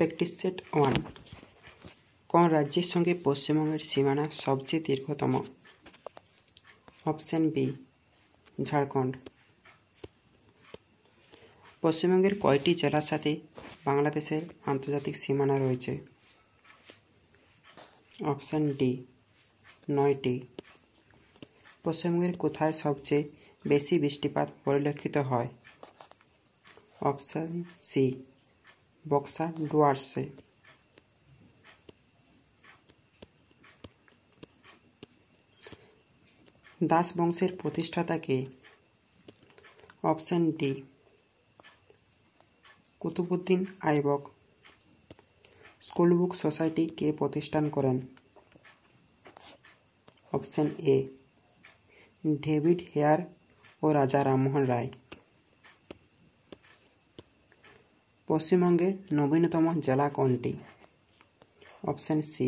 Practice set 1। কোন রাজ্যের সঙ্গে পশ্চিমবঙ্গের সীমানা সবচেয়ে দীর্ঘতম? Option B, Jharkhand. পশ্চিমবঙ্গের কয়টি জেলার সাথে বাংলাদেশের আন্তর্জাতিক সীমানা রয়েছে? অপশন ডি, 9টি। পশ্চিমবঙ্গের কোথায় সবচেয়ে বেশি বৃষ্টিপাত পরিলক্ষিত হয়? অপশন সি, বক্সা ডুয়ার্সে। দাস বংশের প্রতিষ্ঠাতা কে? Option D, Qutubuddin Aibak. School book society কে প্রতিষ্ঠান করেন? অপশন এ, ডেভিড হেয়ার ও রাজা রামমোহন রায়। পশ্চিমবঙ্গের নবীনতম জেলা কোনটি? অপশন সি,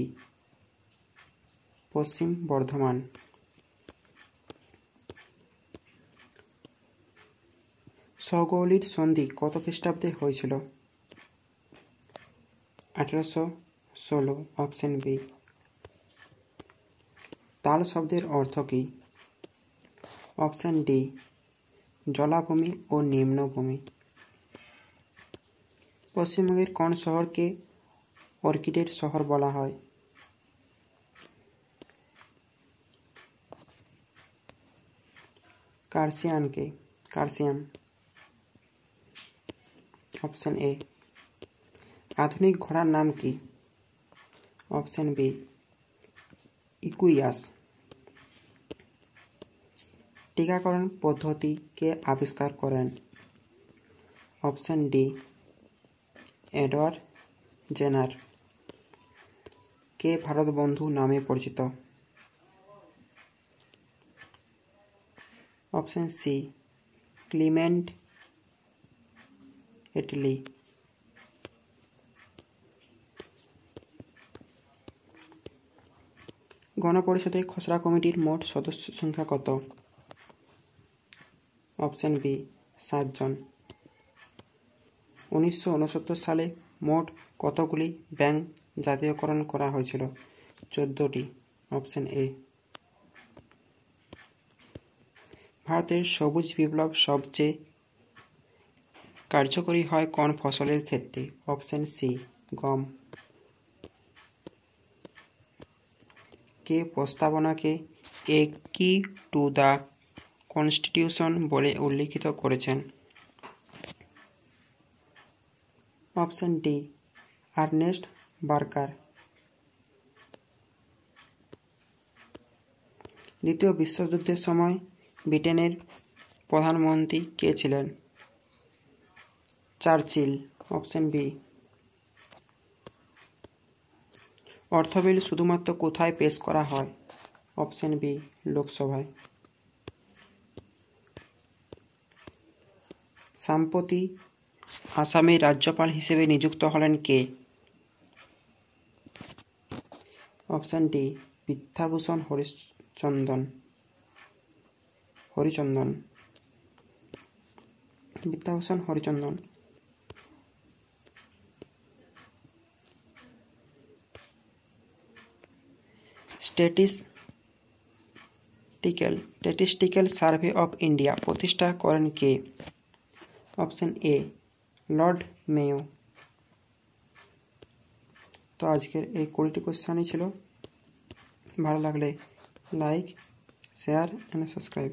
পশ্চিম বর্ধমান। সগৌলির সন্ধি কত খ্রিস্টাব্দে হয়েছিল? 1816। Option B. তাল শব্দের অর্থ কী? অপশন ডি, জলাভূমি ও নিম্নভূমি। পশ্চিমবঙ্গের কোন শহরকে অর্কিডের শহর বলা হয়? কার্শিয়ান। Option A. আধুনিক ঘোড়ার নাম কি? Option B, Equus. টিকাকরণ পদ্ধতি কে আবিষ্কার করেন? Option D, Edward Jenner. কে ভারত বন্ধু নামে পরিচিত? Option C, Clement Attlee. গণপরিষদের খসড়া কমিটির মোট সদস্য সংখ্যা কত? অপশন বি, 7 জন। 1969 সালে মোট কতগুলি ব্যাংক জাতীয়করণ করা হয়েছিল? 14টি। Option A. ভারতের সবুজ বিপ্লব সবচেয়ে কার্যকরী হয় কোন ফসলের ক্ষেত্রে? অপশন সি, গম। কে প্রস্তাবনাকে এ কি টু দ্য কনস্টিটিউশন বলে উল্লিখিত করেছেন? Option D, Ernest Barker. দ্বিতীয় বিশ্বযুদ্ধের সময় ব্রিটেনের প্রধানমন্ত্রী কে ছিলেন? চার্চিল। Option B. অর্থ বিল শুধুমাত্র কোথায় পেশ করা হয়? অপশন বি, লোকসভায়। সম্প্রতি আসামের রাজ্যপাল হিসেবে নিযুক্ত হলেন কে? Option D, Bidyabhushan Harichandan. Statistical survey of India প্রতিষ্ঠা করেন কে? Option A, Lord Mayo. তো আজকের এই 20টি কোশ্চেনই ছিল। ভালো লাগলে লাইক, শেয়ার অ্যান্ড সাবস্ক্রাইব।